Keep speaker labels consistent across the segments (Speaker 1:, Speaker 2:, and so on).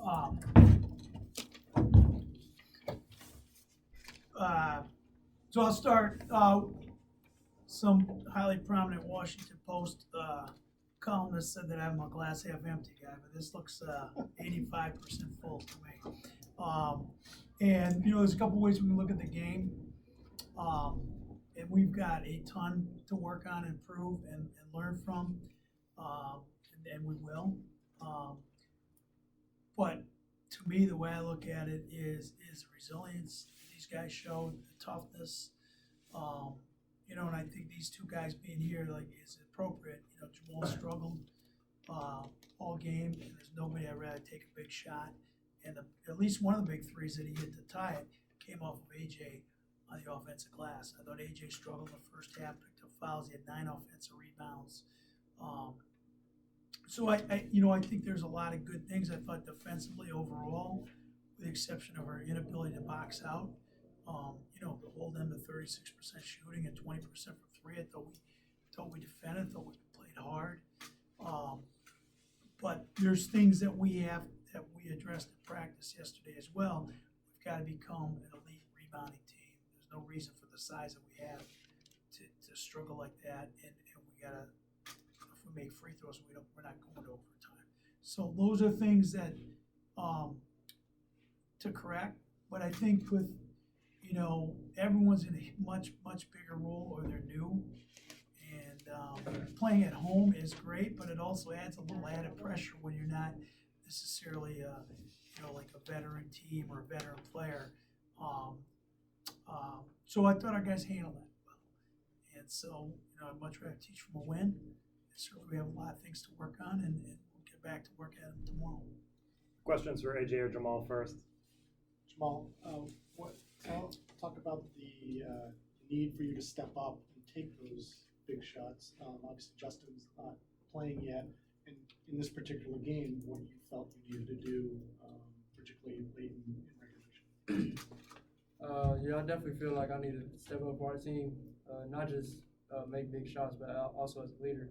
Speaker 1: Um, so I'll start. Some highly prominent Washington Post columnist said that I'm a glass half empty guy, but this looks 85% full to me. And there's a couple ways we can look at the game, and we've got a ton to work on, improve, and learn from, and we will. But to me, the way I look at it is the resilience these guys showed, the toughness. And I think these two guys being here is appropriate. Jamal struggled all game, and there's nobody I'd rather take a big shot. And at least one of the big threes that he hit to tie it came off of AJ on the offensive glass. I thought AJ struggled in the first half, picked up fouls. He had 9 offensive rebounds. So I think there's a lot of good things. I thought defensively overall, with the exception of our inability to box out, to hold them to 36% shooting and 20% from three. I thought we defended, thought we played hard. But there's things that we addressed in practice yesterday as well. We've got to become an elite rebounding team. There's no reason for the size that we have to struggle like that, and we gotta. If we make free throws, we're not going to overtime. So those are things that to correct. But I think with everyone's in a much bigger role, or they're new, and playing at home is great, but it also adds a little added pressure when you're not necessarily like a veteran team or a veteran player. So I thought our guys handled that well, and so I'd much rather teach from a win. And certainly we have a lot of things to work on, and we'll get back to work at them tomorrow.
Speaker 2: Questions for AJ or Jamal first?
Speaker 3: Jamal, talk about the need for you to step up and take those big shots. Obviously, Justin's not playing yet, and in this particular game, what you felt you needed to do, particularly late in regulation.
Speaker 4: I definitely feel like I need to step up for our team, not just make big shots, but also as a leader.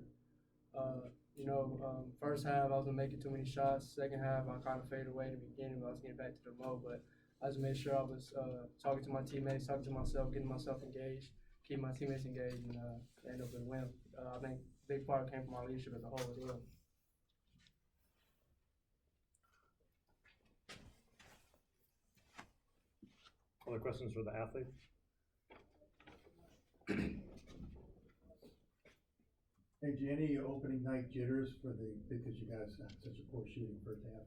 Speaker 4: First half I wasn't making too many shots. Second half I kind of faded away in the beginning, but I was getting back to the mode. But I just made sure I was talking to my teammates, talking to myself, getting myself engaged, keeping my teammates engaged, and end up with a win. I think a big part came from our leadership as a whole as well.
Speaker 2: Other questions for the athletes?
Speaker 5: AJ, any opening night jitters because you guys had such a poor shooting first half?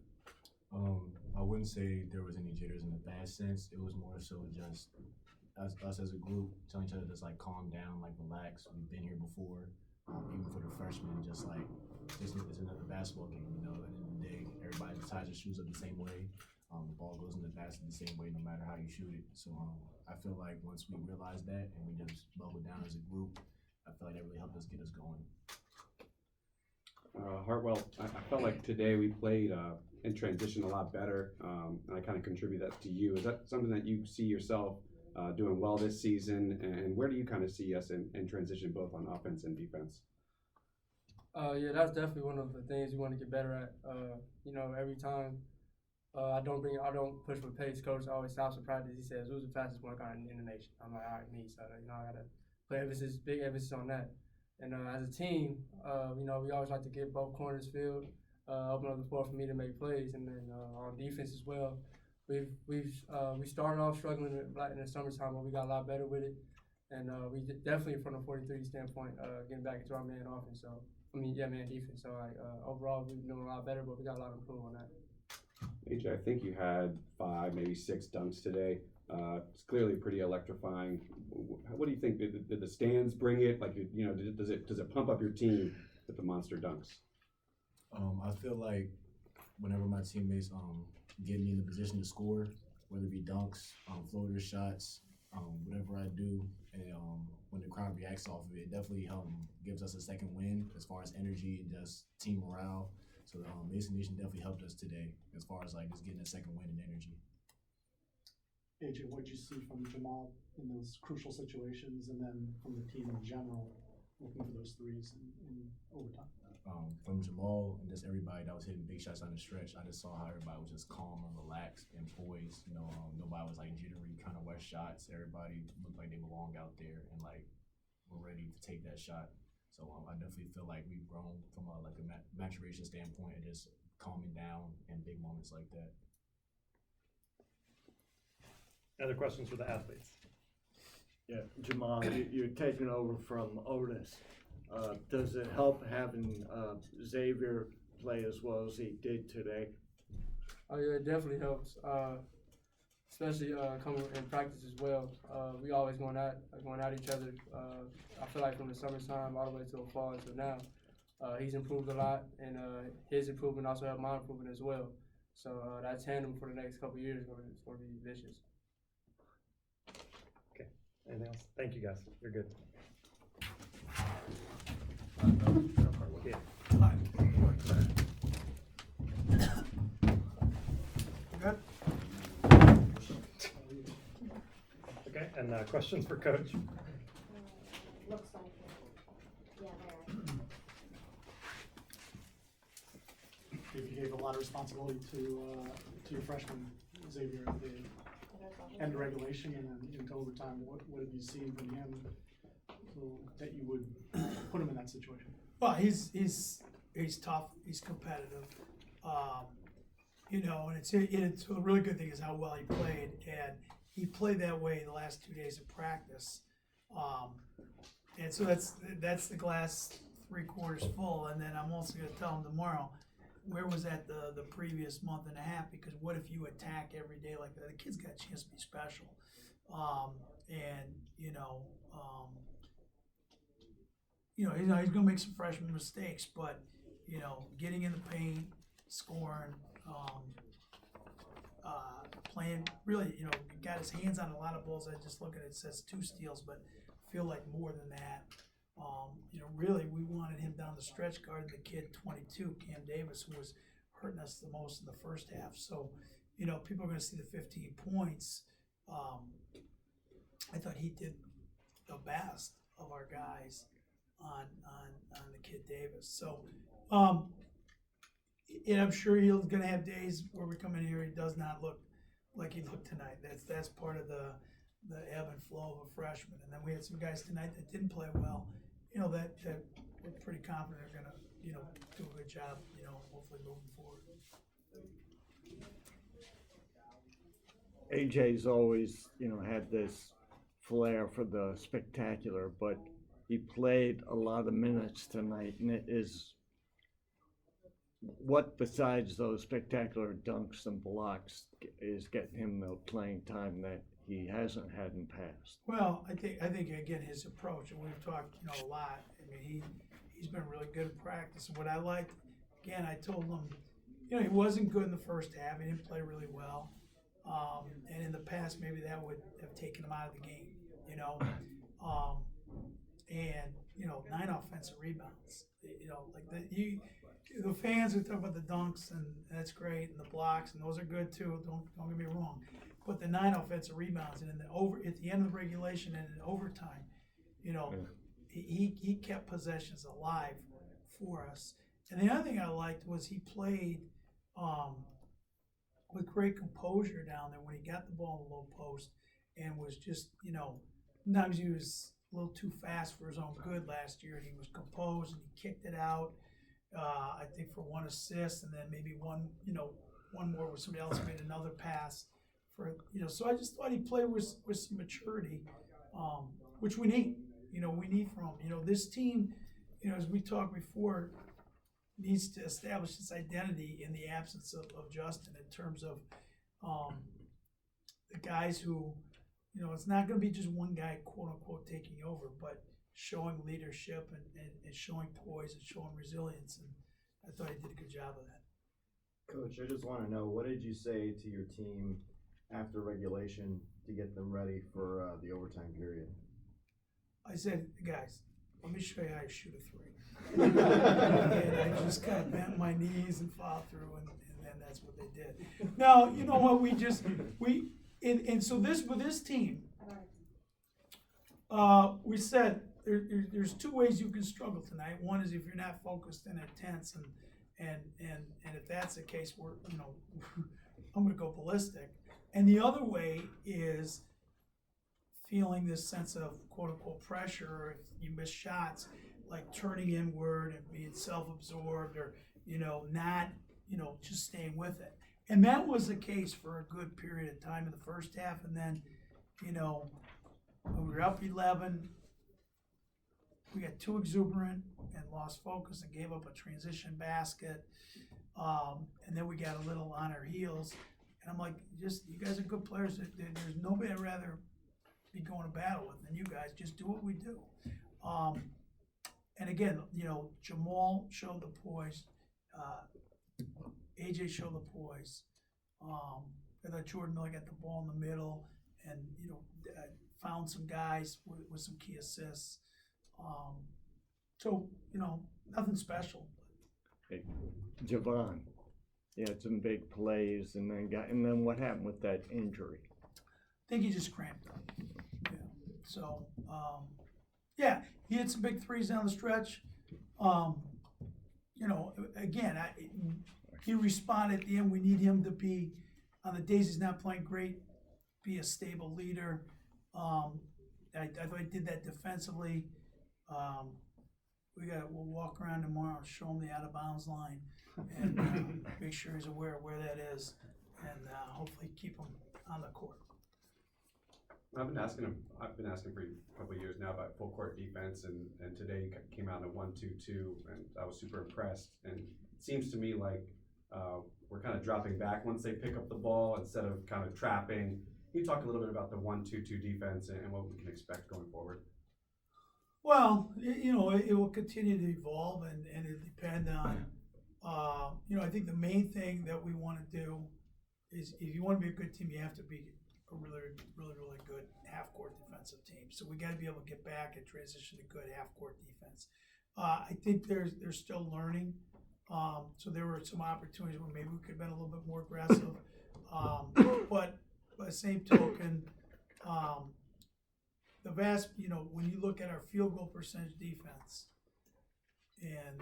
Speaker 6: I wouldn't say there was any jitters in the bad sense. It was more so just us as a group telling each other to just calm down, relax. We've been here before. Even for the freshmen, just it's another basketball game. At the end of the day, everybody ties their shoes up the same way. The ball goes in the basket the same way, no matter how you shoot it. So I feel like once we realized that and we just buckled down as a group, I feel like that really helped us get us going.
Speaker 7: Hartwell, I felt like today we played in transition a lot better, and I kind of contribute that to you. Is that something that you see yourself doing well this season, and where do you kind of see us in transition, both on offense and defense?
Speaker 4: Yeah, that's definitely one of the things we want to get better at. Every time I don't push for pace, coach always stops at practice. He says, "Who's the fastest point guard in the nation?" I'm like, "All right, me." So I gotta put big emphasis on that. And as a team, we always like to get both corners filled, open up the floor for me to make plays, and then on defense as well. We started off struggling in the summertime, but we got a lot better with it, and we definitely from a 43 standpoint, getting back into our man offense. So man defense. So overall, we've been doing a lot better, but we got a lot of improvement on that.
Speaker 7: AJ, I think you had 5, maybe 6 dunks today. It's clearly pretty electrifying. What do you think? Did the stands bring it? Does it pump up your team with the monster dunks?
Speaker 6: I feel like whenever my teammates get me in the position to score, whether it be dunks, floater shots, whatever I do, and when the crowd reacts off of it, it definitely gives us a second win as far as energy and just team morale. So Mason Nation definitely helped us today as far as just getting a second win in energy.
Speaker 3: AJ, what did you see from Jamal in those crucial situations, and then from the team in general, looking for those threes in overtime?
Speaker 6: from Jamal and just everybody that was hitting big shots on the stretch, I just saw how everybody was just calm and relaxed and poised. Nobody was like jittery, trying to rush shots. Everybody looked like they belonged out there and like were ready to take that shot. So I definitely feel like we've grown from a maturation standpoint and just calming down in big moments like that.
Speaker 2: Other questions for the athletes?
Speaker 8: Yeah, Jamal, you're taking over from Otis. Does it help having Xavier play as well as he did today?
Speaker 4: Oh yeah, it definitely helps. Especially coming in practice as well. We always going at each other. I feel like from the summertime all the way to the fall until now, he's improved a lot, and his improvement also helped my improvement as well. So that tandem for the next couple of years is going to be vicious.
Speaker 2: Okay. Anything else? Thank you, guys. You're good. Yeah.
Speaker 1: Good?
Speaker 2: Okay, and questions for Coach?
Speaker 9: Looks like it. Yeah, there.
Speaker 3: You gave a lot of responsibility to your freshman Xavier at the end of regulation and then into overtime. What have you seen from him that you would put him in that situation?
Speaker 1: Well, he's tough. He's competitive. And it's a really good thing is how well he played, and he played that way the last 2 days of practice. And so that's the glass 3/4 full. And then I'm also going to tell him tomorrow, where was that the previous month and a half? Because what if you attack every day like that? The kid's got a chance to be special. He's going to make some freshman mistakes, but getting in the paint, scoring, playing really, got his hands on a lot of balls. I just look at it says 2 steals, but I feel like more than that. Really, we wanted him down the stretch guarding the kid 22, Cam Davis, who was hurting us the most in the first half. So, people are going to see the 15 points. I thought he did the best of our guys on the kid Davis. So, and I'm sure he's going to have days where we come in here, he does not look like he looked tonight. That's part of the ebb and flow of a freshman. And then we had some guys tonight that didn't play well. That we're pretty confident are going to, do a good job, hopefully moving forward.
Speaker 8: AJ's always, had this flair for the spectacular, but he played a lot of minutes tonight, and it is what besides those spectacular dunks and blocks is getting him the playing time that he hasn't had in past?
Speaker 1: Well, I think again his approach, and we've talked a lot. I mean, he's been really good at practice. And what I liked, again, I told him, he wasn't good in the first half. He didn't play really well, and in the past maybe that would have taken him out of the game. And 9 offensive rebounds. The fans are talking about the dunks, and that's great, and the blocks, and those are good too. Don't get me wrong. But the 9 offensive rebounds, and at the end of the regulation and in overtime, he kept possessions alive for us. And the other thing I liked was he played with great composure down there when he got the ball in the low post, and was just sometimes he was a little too fast for his own good last year, and he was composed and he kicked it out. I think for 1 assist, and then maybe one more where somebody else made another pass. So I just thought he played with some maturity, which we need. We need from him. This team, as we talked before, needs to establish its identity in the absence of Justin in terms of the guys who, it's not going to be just one guy, quote unquote, taking over, but showing leadership and showing poise and showing resilience. And I thought he did a good job of that.
Speaker 10: Coach, I just want to know, what did you say to your team after regulation to get them ready for the overtime period?
Speaker 1: I said, guys, let me show you how to shoot a 3. And I just kind of bent my knees and followed through, and then that's what they did. Now, you know what, and so with this team, we said, there's two ways you can struggle tonight. One is if you're not focused and intense, and if that's the case, we're, you know, I'm gonna go ballistic. And the other way is feeling this sense of quote unquote pressure, or if you miss shots, like turning inward and being self-absorbed, or, you know, not, you know, just staying with it. And that was the case for a good period of time in the first half, and then, you know, when we were up 11, we got too exuberant and lost focus and gave up a transition basket. And then we got a little on our heels. And I'm like, just, you guys are good players. There's nobody I'd rather be going to battle with than you guys. Just do what we do. And again, you know, Jamal showed the poise. AJ showed the poise. I thought Jordan Miller got the ball in the middle and, you know, found some guys with some key assists. So, you know, nothing special.
Speaker 8: Hey, Javon, he had some big plays and then what happened with that injury?
Speaker 1: I think he just cramped up. Yeah. So, yeah, he had some big threes down the stretch. You know, again, he responded at the end. We need him to be, on the days he's not playing great, be a stable leader. I thought he did that defensively. We'll walk around tomorrow, show him the out of bounds line, and make sure he's aware of where that is, and hopefully keep him on the court.
Speaker 7: I've been asking for a couple of years now about full court defense, and today you came out in a 1-2-2, and I was super impressed. And it seems to me like we're kind of dropping back once they pick up the ball instead of kind of trapping. Can you talk a little bit about the 1-2-2 defense and what we can expect going forward?
Speaker 1: Well, you know, it will continue to evolve, and it depend on, you know, I think the main thing that we want to do is, if you want to be a good team, you have to be a really good half-court defensive team. So we got to be able to get back and transition to good half-court defense. I think they're still learning. So there were some opportunities where maybe we could have been a little bit more aggressive. But by the same token, the vast, you know, when you look at our field goal percentage defense and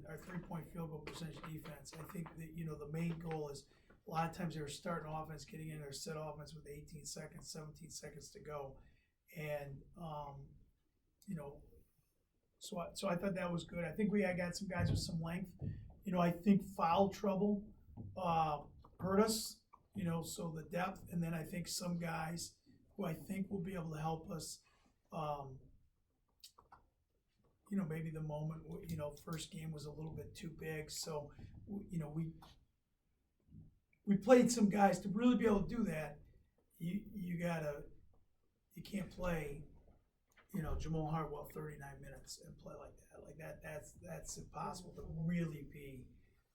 Speaker 1: our 3-point field goal percentage defense, I think that, you know, the main goal is, a lot of times they were starting offense, getting in their set offense with 18 seconds, 17 seconds to go. And, you know, so I thought that was good. I think I got some guys with some length. You know, I think foul trouble hurt us, you know, so the depth. And then I think some guys who I think will be able to help us, you know, maybe the moment, you know, first game was a little bit too big. So, you know, we played some guys to really be able to do that. You can't play, you know, Jamal Hartwell 39 minutes and play like that. Like that's impossible to really be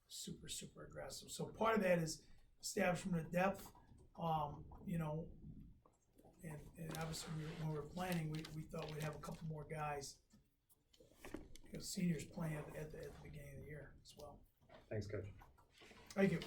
Speaker 1: super aggressive. So part of that is establishment of depth, you know, and obviously when we were planning, we thought we'd have a couple more guys, you know, seniors playing at the beginning of the year as well.
Speaker 2: Thanks, Coach.
Speaker 1: Thank you.